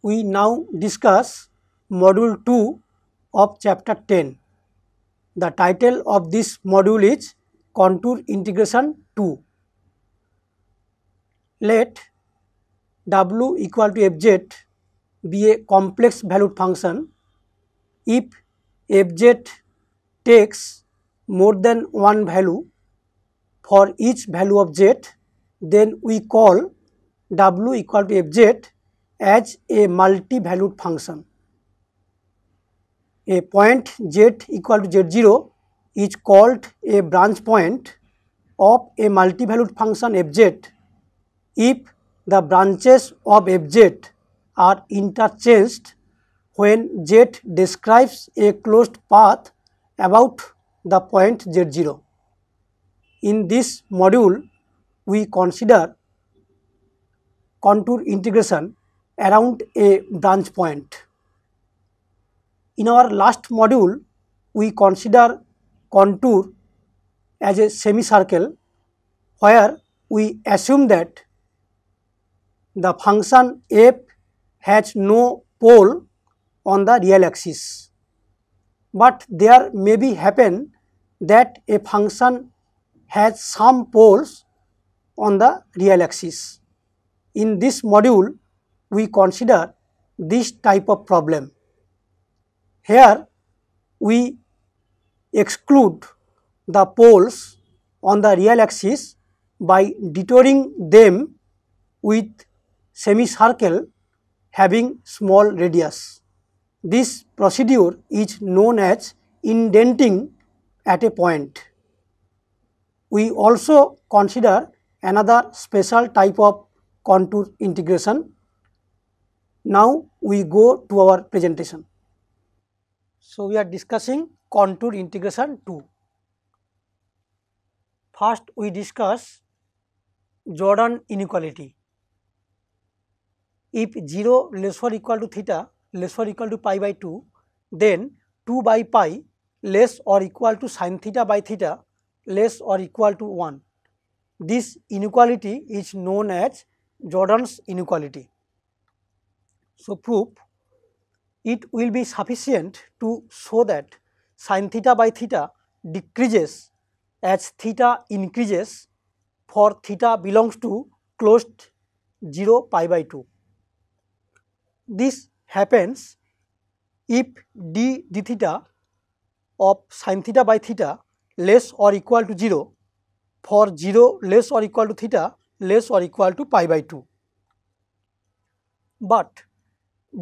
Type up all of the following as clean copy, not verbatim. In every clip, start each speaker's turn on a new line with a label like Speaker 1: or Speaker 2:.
Speaker 1: we now discuss module 2 of chapter 10. The title of this module is Contour Integration 2. Let w equal to fz be a complex valued function. If fz takes more than one value for each value of z, then we call w equal to fz as a multi-valued function. A point z equal to z0 is called a branch point of a multi-valued function fz if the branches of fz are interchanged when z describes a closed path about the point z0. In this module, we consider contour integration around a branch point. In our last module, we consider contour as a semicircle where we assume that the function f has no pole on the real axis, but there may be happen that a function has some poles on the real axis. In this module, we consider this type of problem. Here, we exclude the poles on the real axis by detouring them with semicircle having small radius. This procedure is known as indenting at a point. We also consider another special type of contour integration. Now we go to our presentation. So we are discussing contour integration 2. First we discuss Jordan inequality. If 0 less or equal to theta less or equal to pi by 2, then 2 by pi less or equal to sin theta by theta less or equal to 1. This inequality is known as Jordan's inequality. So proof: it will be sufficient to show that sin theta by theta decreases as theta increases for theta belongs to closed 0 pi by 2. This happens if d theta of sin theta by theta less or equal to 0 for 0 less or equal to theta less or equal to pi by 2. But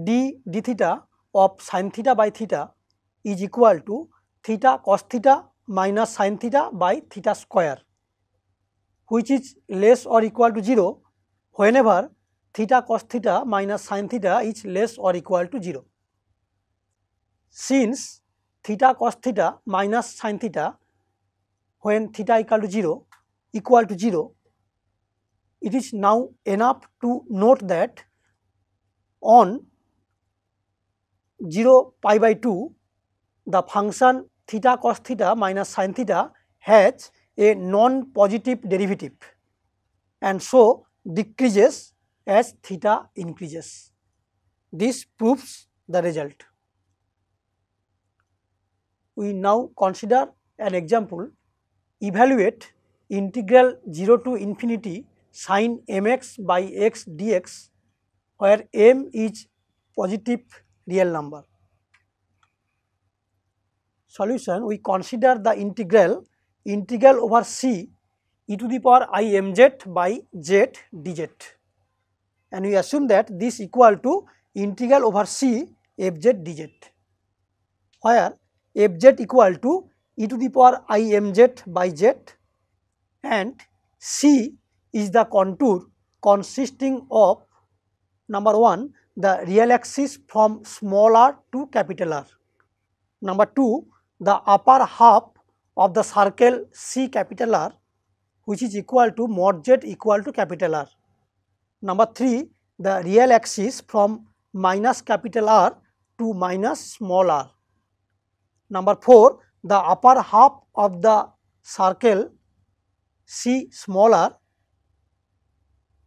Speaker 1: d theta of sin theta by theta is equal to theta cos theta minus sin theta by theta square, which is less or equal to 0 whenever theta cos theta minus sin theta is less or equal to 0. Since theta cos theta minus sin theta when theta equal to 0, it is now enough to note that on 0 pi by 2 the function theta cos theta minus sin theta has a non-positive derivative and so decreases as theta increases. This proves the result. We now consider an example. Evaluate integral 0 to infinity sin mx by x dx where m is positive real number. Solution: we consider the integral over c e to the power I mz by z dz, and we assume that this equal to integral over c fz dz, where fz equal to e to the power I mz by z and c is the contour consisting of number 1 the real axis from small r to capital R, number 2 the upper half of the circle C capital R which is equal to mod z equal to capital R, number 3 the real axis from minus capital R to minus small r, number 4 the upper half of the circle C small r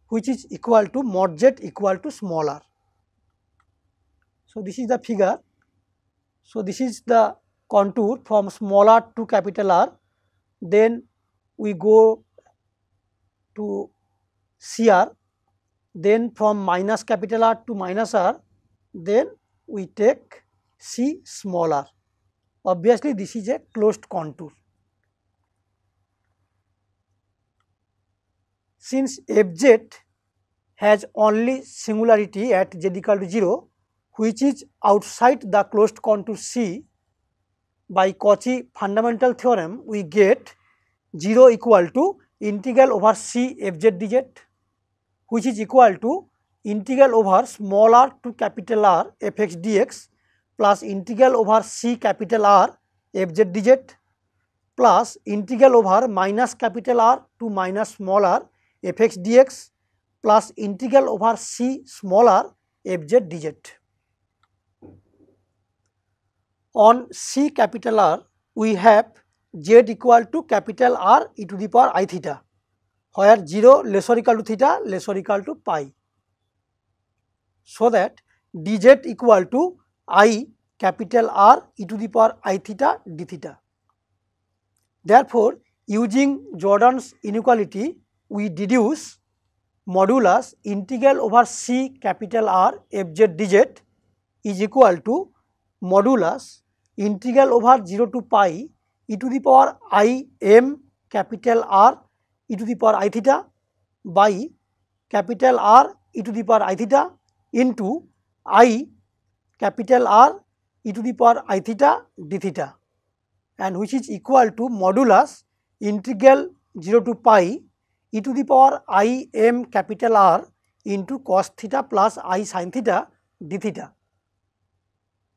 Speaker 1: which is equal to mod z equal to small r. So this is the figure. So this is the contour from small r to capital R. Then we go to CR. Then from minus capital R to minus R. Then we take C small r. Obviously, this is a closed contour. Since Fz has only singularity at z equal to 0, which is outside the closed contour C, by Cauchy fundamental theorem we get 0 equal to integral over C Fz dz, which is equal to integral over small r to capital R Fx dx plus integral over C capital R Fz dz plus integral over minus capital R to minus small r Fx dx plus integral over C small r Fz dz. On C capital R, we have z equal to capital R e to the power I theta, where 0 less or equal to theta less or equal to pi. So that dz equal to I capital R e to the power I theta d theta. Therefore, using Jordan's inequality, we deduce modulus integral over C capital R Fz dz is equal to modulus integral over 0 to pi e to the power I m capital R e to the power I theta by capital R e to the power I theta into I capital R e to the power I theta d theta, and which is equal to modulus integral 0 to pi e to the power I m capital R into cos theta plus I sin theta d theta,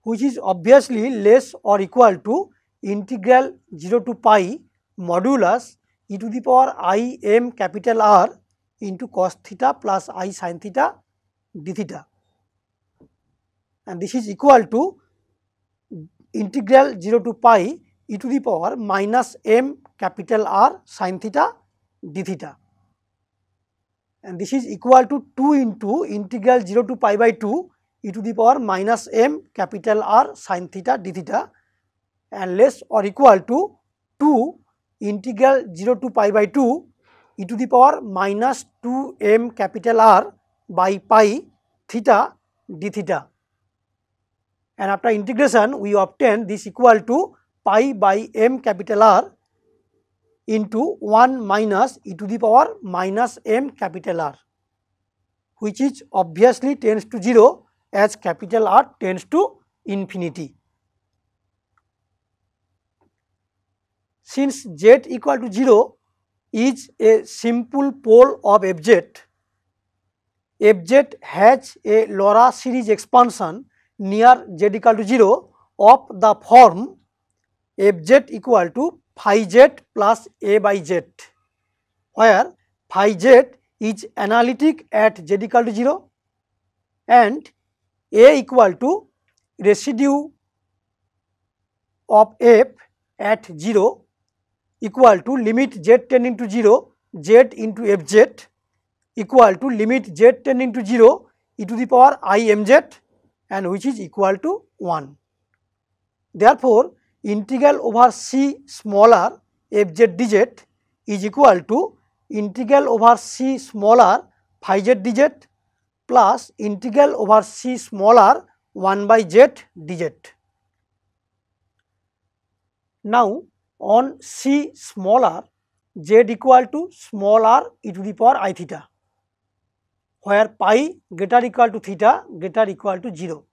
Speaker 1: which is obviously less or equal to integral 0 to pi modulus e to the power I m capital R into cos theta plus I sin theta d theta, and this is equal to integral 0 to pi e to the power minus m capital R sin theta d theta, and this is equal to 2 into integral 0 to pi by 2 e to the power minus m capital R sin theta d theta, and less or equal to 2 integral 0 to pi by 2 e to the power minus 2 m capital R by pi theta d theta, and after integration we obtain this equal to pi by m capital R into 1 minus e to the power minus m capital R, which is obviously tends to 0 as capital R tends to infinity. Since z equal to 0 is a simple pole of Fz, Fz has a Laura series expansion near z equal to 0 of the form Fz equal to phi z plus a by z, where phi z is analytic at z equal to 0 and a equal to residue of f at 0 equal to limit z tending to 0 z into fz equal to limit z tending to 0 e to the power I mz, and which is equal to 1. Therefore, integral over C small r fz dz is equal to integral over C small r phi z dz plus integral over C small r 1 by z dz. Now, on C small r, z equal to small r e to the power I theta, where pi greater equal to theta greater equal to 0.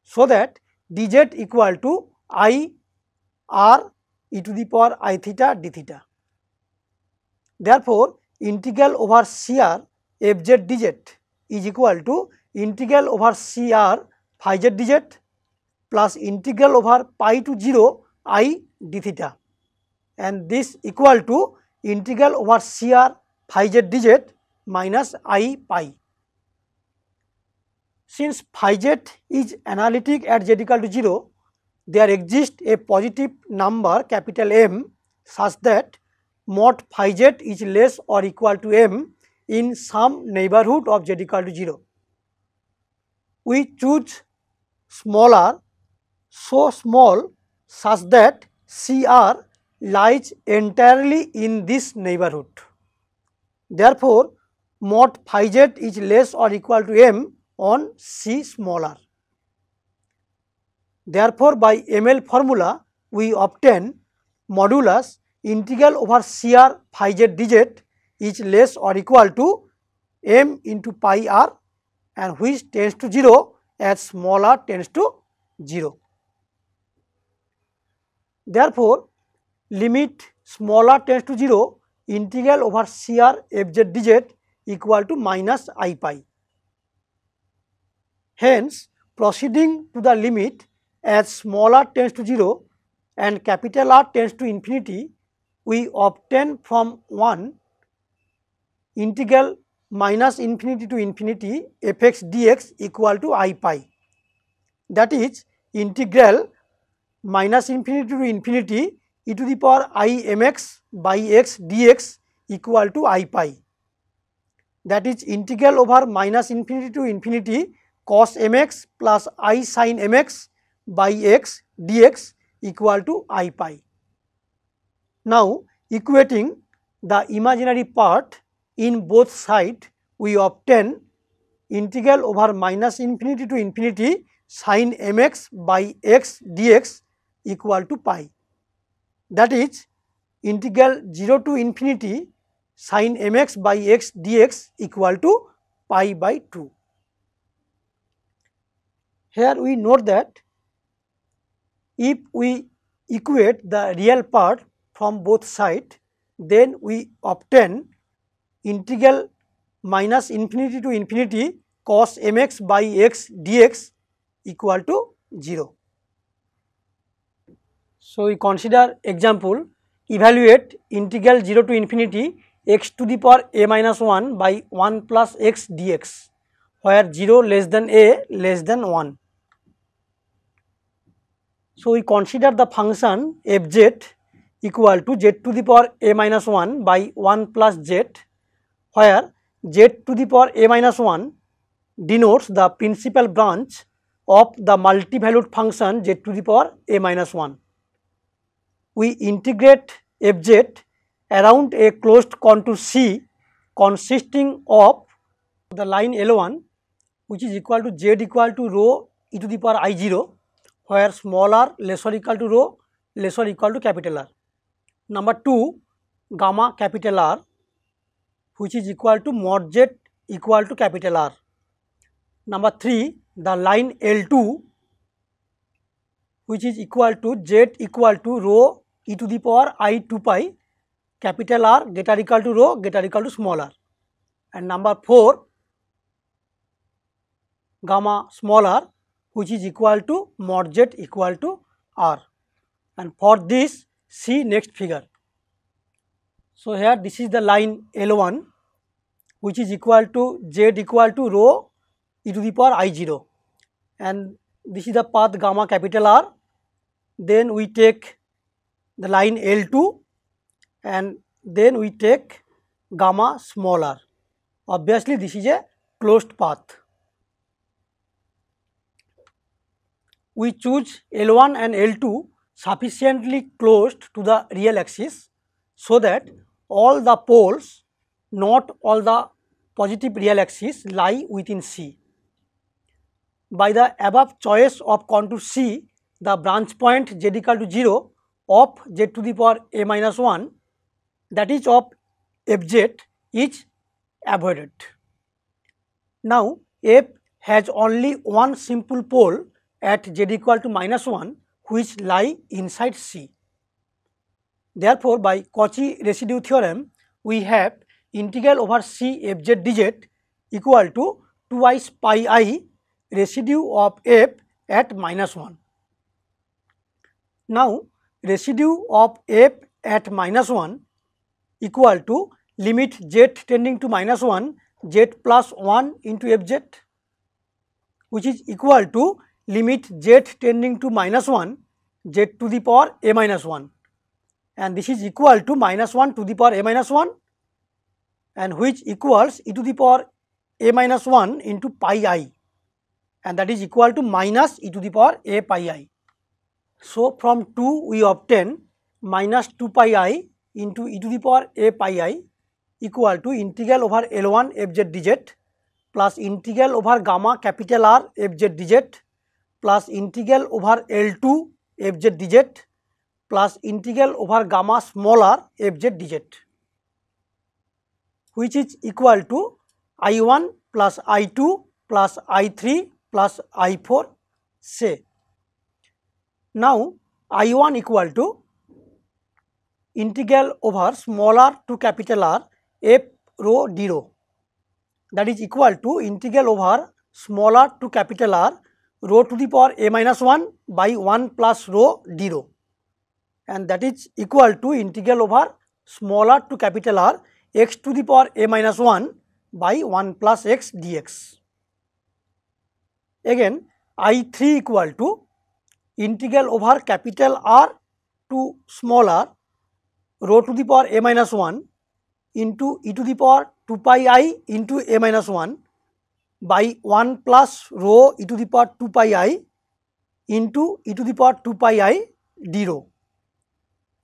Speaker 1: So that dz equal to I r e to the power I theta d theta. Therefore, integral over Cr fz dz is equal to integral over Cr phi z dz plus integral over pi to 0 I d theta, and this equal to integral over Cr phi z dz minus I pi. Since phi z is analytic at z equal to 0, there exists a positive number capital M such that mod phi z is less or equal to M in some neighborhood of z equal to 0. We choose smaller, so small such that CR lies entirely in this neighborhood. Therefore, mod phi z is less or equal to m on C smaller. Therefore, by ML formula we obtain modulus integral over CR phi z dz is less or equal to m into pi r, and which tends to 0 as small r tends to 0. Therefore, limit small r tends to 0 integral over CR fz dz equal to minus I pi. Hence, proceeding to the limit as small r tends to 0 and capital R tends to infinity, we obtain from 1 integral minus infinity to infinity fx dx equal to I pi, that is integral minus infinity to infinity e to the power I mx by x dx equal to I pi, that is integral over minus infinity to infinity cos mx plus I sin mx by x dx equal to I pi. Now, equating the imaginary part in both sides, we obtain integral over minus infinity to infinity sin mx by x dx equal to pi, that is integral 0 to infinity sin mx by x dx equal to pi by 2. Here we note that if we equate the real part from both sides, then we obtain integral minus infinity to infinity cos mx by x dx equal to 0. So, we consider example, evaluate integral 0 to infinity x to the power a minus 1 by 1 plus x dx, where 0 less than a less than 1. So, we consider the function fz equal to z to the power a minus 1 by 1 plus z, where z to the power a minus 1 denotes the principal branch of the multi-valued function z to the power a minus 1. We integrate fz around a closed contour C consisting of the line L1, which is equal to z equal to rho e to the power I0, where small r less or equal to rho less or equal to capital R. Number 2, gamma capital R, which is equal to mod z equal to capital R. Number 3, the line L2, which is equal to z equal to rho e to the power I 2 pi capital R greater equal to rho greater equal to small r. And number 4, gamma small r, which is equal to mod z equal to r. And for this, see next figure. So, here this is the line L1, which is equal to z equal to rho e to the power I0, and this is the path gamma capital R. Then we take the line L2 and then we take gamma small r. Obviously, this is a closed path. We choose L1 and L2 sufficiently closed to the real axis so that all the poles, not all the positive real axis, lie within C. By the above choice of contour C, the branch point z equal to 0 of z to the power a minus 1, that is of fz, is avoided. Now, f has only one simple pole at z equal to minus 1, which lie inside C. Therefore, by Cauchy residue theorem, we have integral over C fz dz equal to twice pi I residue of f at minus 1. Now, residue of f at minus 1 equal to limit z tending to minus 1 z plus 1 into fz, which is equal to limit z tending to minus 1 z to the power a minus 1, and this is equal to minus 1 to the power a minus 1, and which equals e to the power a minus 1 into pi I, and that is equal to minus e to the power a pi I. So from 2 we obtain minus 2 pi I into e to the power a pi I equal to integral over L1 fz dz plus integral over gamma capital R fz dz plus integral over L2 fz dz plus integral over gamma small r fz dz, which is equal to I1 plus I2 plus I3 plus I4 say. Now I1 equal to integral over small r to capital R f rho d rho, that is equal to integral over small r to capital R rho to the power a minus 1 by 1 plus rho d rho, and that is equal to integral over small r to capital R x to the power a minus 1 by 1 plus x dx. Again I3 equal to integral over capital R to small r rho to the power a minus 1 into e to the power 2 pi I into a minus 1 by 1 plus rho e to the power 2 pi I into e to the power 2 pi I d rho,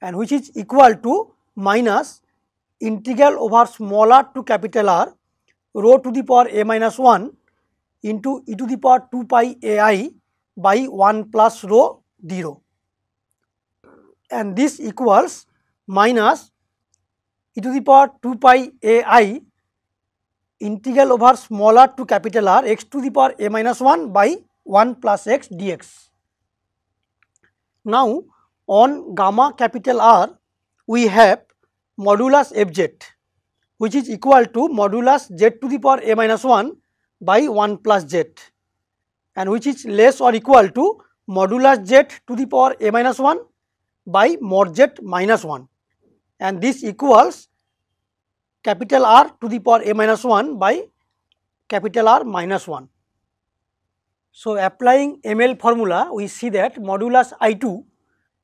Speaker 1: and which is equal to minus integral over small r to capital R rho to the power a minus 1 into e to the power 2 pi a I by 1 plus rho d rho, and this equals minus e to the power 2 pi a I integral over small r to capital R x to the power a minus 1 by 1 plus x dx. Now on gamma capital R we have modulus fz, which is equal to modulus z to the power a minus 1 by 1 plus z, and which is less or equal to modulus z to the power a minus 1 by mod z minus 1, and this equals capital R to the power a minus 1 by capital R minus 1. So applying ML formula, we see that modulus I2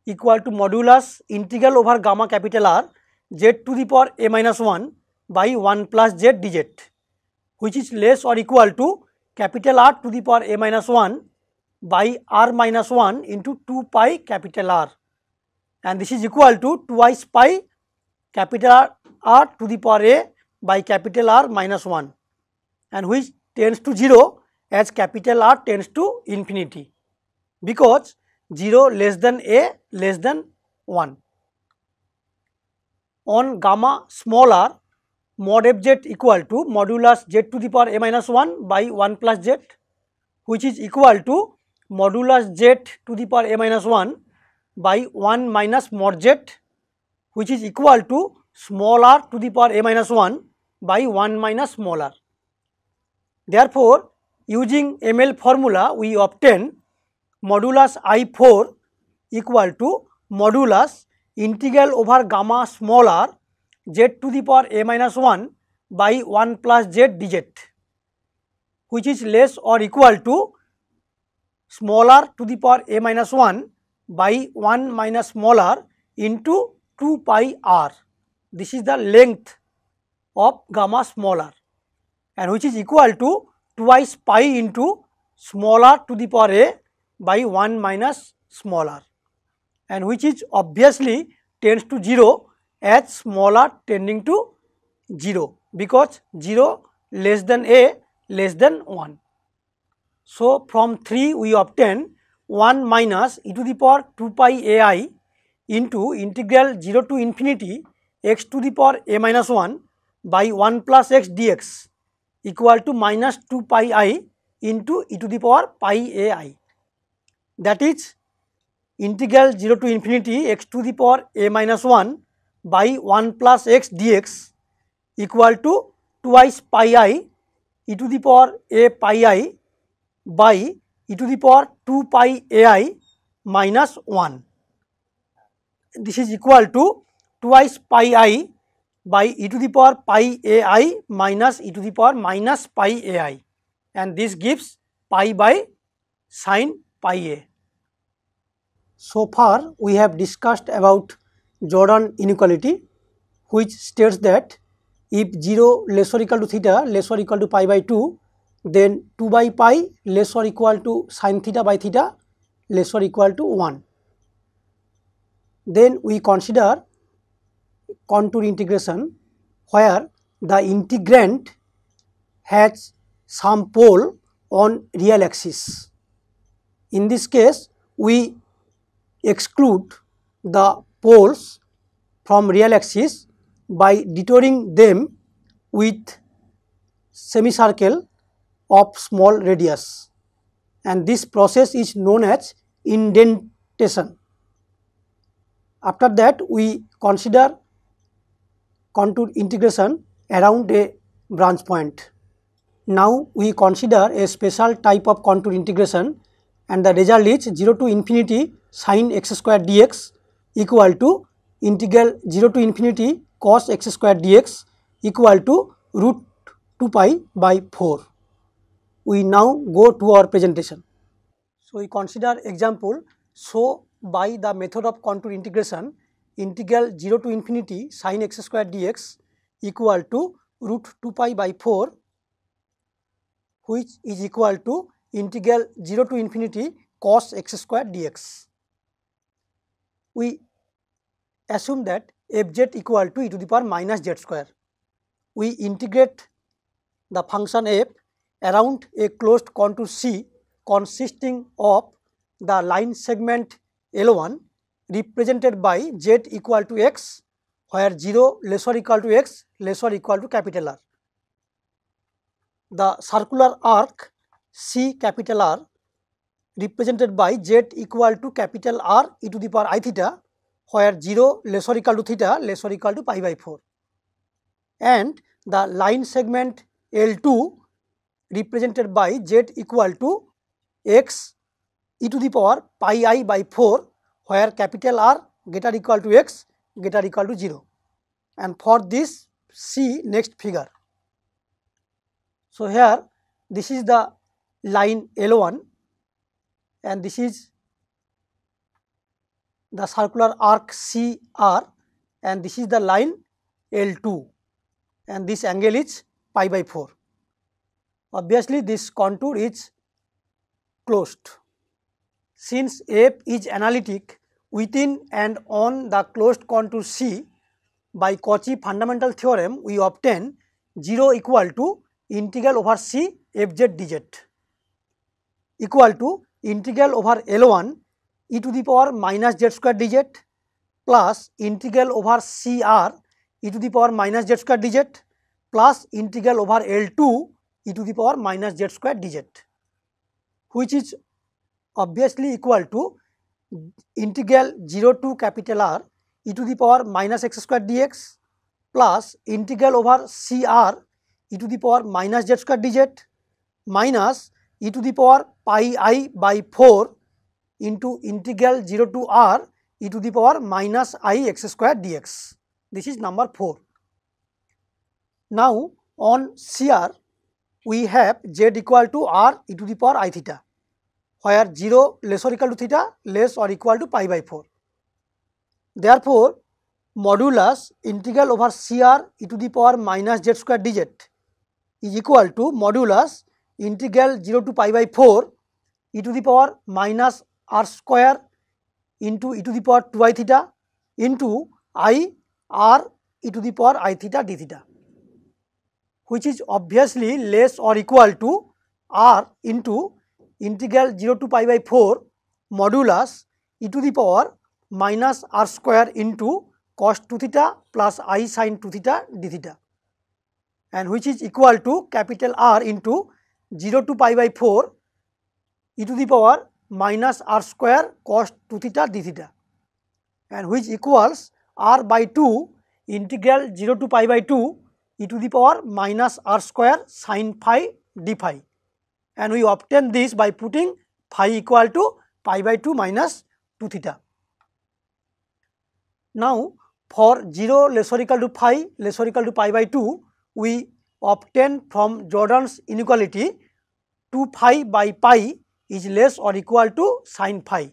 Speaker 1: equal to modulus integral over gamma capital R z to the power a minus 1 by 1 plus z dz, which is less or equal to capital R to the power a minus 1 by r minus 1 into 2 pi capital R, and this is equal to twice pi capital R to the power a by capital R minus 1, and which tends to 0 as capital R tends to infinity, because 0 less than a less than 1. On gamma small r, mod fz equal to modulus z to the power a minus 1 by 1 plus z, which is equal to modulus z to the power a minus 1 by 1 minus mod z, which is equal to small r to the power a minus 1 by 1 minus small r. Therefore, using ML formula we obtain modulus I4 equal to modulus integral over gamma small r z to the power a minus 1 by 1 plus z dz, which is less or equal to small r to the power a minus 1 by 1 minus small r into 2 pi r. This is the length of gamma small r, and which is equal to twice pi into small r to the power a by 1 minus small r, and which is obviously tends to 0 as small r tending to 0, because 0 less than a less than 1. So from 3 we obtain 1 minus e to the power 2 pi a I into integral 0 to infinity x to the power a minus 1 by 1 plus x dx equal to minus 2 pi I into e to the power pi a I. That is integral 0 to infinity x to the power a minus 1 by 1 plus x dx equal to twice pi I e to the power a pi I by e to the power 2 pi a I minus 1. This is equal to twice pi I by e to the power pi a I minus e to the power minus pi a I, and this gives pi by sin pi a. So far we have discussed about Jordan inequality, which states that if 0 less or equal to theta less or equal to pi by 2, then 2 by pi less or equal to sin theta by theta less or equal to 1. Then we consider contour integration where the integrand has some pole on real axis. In this case, we exclude the poles from real axis by detouring them with semicircle of small radius, and this process is known as indentation. After that, we consider contour integration around a branch point. Now we consider a special type of contour integration, and the result is 0 to infinity sin x square dx equal to integral 0 to infinity cos x square dx equal to root 2 pi by 4. We now go to our presentation. So we consider example. So by the method of contour integration, integral 0 to infinity sin x square dx equal to root 2 pi by 4, which is equal to integral 0 to infinity cos x square dx. We assume that fz equal to e to the power minus z square. We integrate the function f around a closed contour C consisting of the line segment L1 represented by z equal to x, where 0 less or equal to x less or equal to capital R. The circular arc C capital R represented by z equal to capital R e to the power I theta, where 0 less or equal to theta less or equal to pi by 4, and the line segment L2 represented by z equal to x e to the power pi I by 4, where capital R greater equal to x greater equal to 0, and for this see next figure. So here this is the line L1 and this is the circular arc CR, and this is the line L2, and this angle is pi by 4. Obviously this contour is closed. Since f is analytic within and on the closed contour C, by Cauchy fundamental theorem we obtain 0 equal to integral over C fz dz equal to integral over L1 e to the power minus z square dz plus integral over CR e to the power minus z square dz plus integral over L2 e to the power minus z square dz, which is obviously equal to integral 0 to capital R e to the power minus x square dx plus integral over CR e to the power minus z square dz minus e to the power pi I by 4 into integral 0 to R e to the power minus I x square dx. This is number 4. Now on CR we have z equal to R e to the power I theta, where 0 less or equal to theta less or equal to pi by 4. Therefore, modulus integral over CR e to the power minus z square dz is equal to modulus integral 0 to pi by 4 e to the power minus r square into e to the power 2 I theta into I r e to the power I theta d theta, which is obviously less or equal to r into integral 0 to pi by 4 modulus e to the power minus r square into cos 2 theta plus I sin 2 theta d theta, and which is equal to capital R into 0 to pi by 4 e to the power minus r square cos 2 theta d theta, and which equals r by 2 integral 0 to pi by 2 e to the power minus r square sin phi d phi, and we obtain this by putting phi equal to pi by 2 minus 2 theta. Now for 0 less or equal to phi less or equal to pi by 2, we obtain from Jordan's inequality 2 phi by pi is less or equal to sin phi,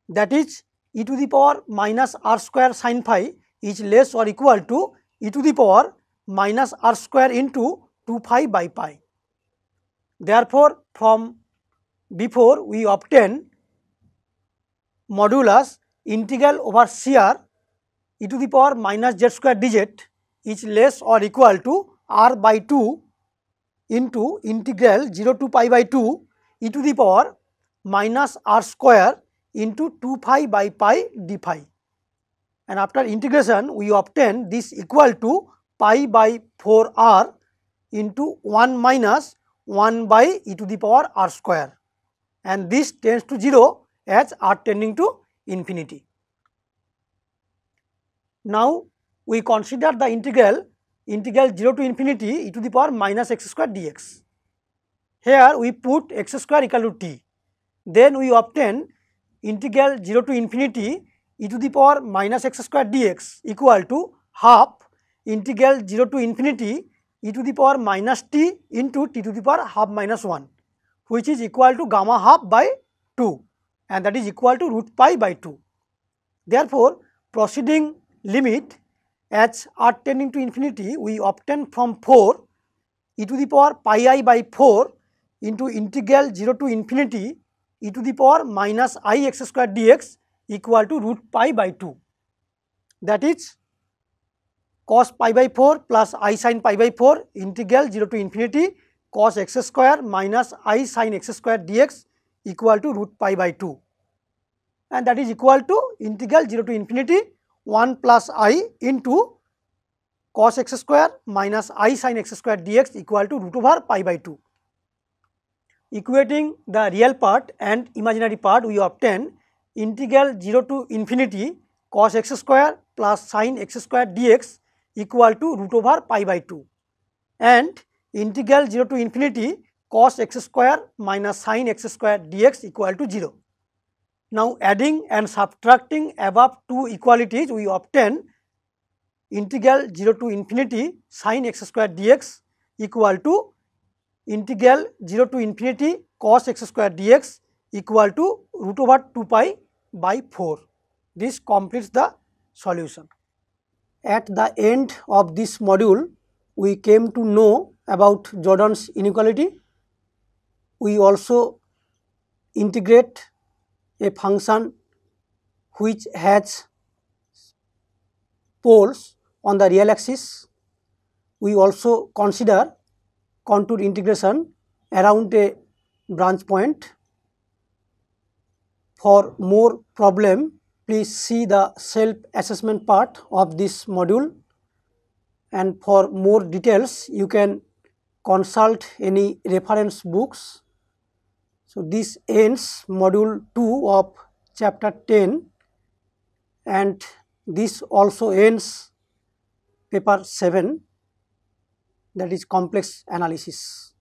Speaker 1: that is e to the power minus r square sin phi is less or equal to e to the power minus r square into 2 phi by pi. Therefore, from before we obtain modulus integral over CR e to the power minus z square dz is less or equal to r by 2 into integral 0 to pi by 2 e to the power minus r square into 2 phi by pi d phi. And after integration we obtain this equal to pi by 4 r into 1 minus 1 by e to the power r square, and this tends to 0 as r tending to infinity. Now we consider the integral 0 to infinity e to the power minus x square dx. Here we put x square equal to t. Then we obtain integral 0 to infinity e to the power minus x square dx equal to half integral 0 to infinity e to the power minus t into t to the power half minus 1, which is equal to gamma half by 2, and that is equal to root pi by 2. Therefore, proceeding limit as r tending to infinity we obtain from 4 e to the power pi I by 4 into integral 0 to infinity e to the power minus I x square dx equal to root pi by 2, that is cos pi by 4 plus I sin pi by 4 integral 0 to infinity cos x square minus I sin x square dx equal to root pi by 2, and that is equal to integral 0 to infinity 1 plus I into cos x square minus I sin x square dx equal to root over pi by 2. Equating the real part and imaginary part, we obtain integral 0 to infinity cos x square plus sin x square dx equal to root over pi by 2, and integral 0 to infinity cos x square minus sin x square dx equal to 0. Now adding and subtracting above two equalities, we obtain integral 0 to infinity sin x square dx equal to integral 0 to infinity cos x square dx equal to root over 2 pi by 4. This completes the solution. At the end of this module, we came to know about Jordan's inequality. We also integrate a function which has poles on the real axis. We also consider contour integration around a branch point. For more problem, please see the self-assessment part of this module, and for more details you can consult any reference books. So this ends module 2 of chapter 10, and this also ends paper 7, that is complex analysis.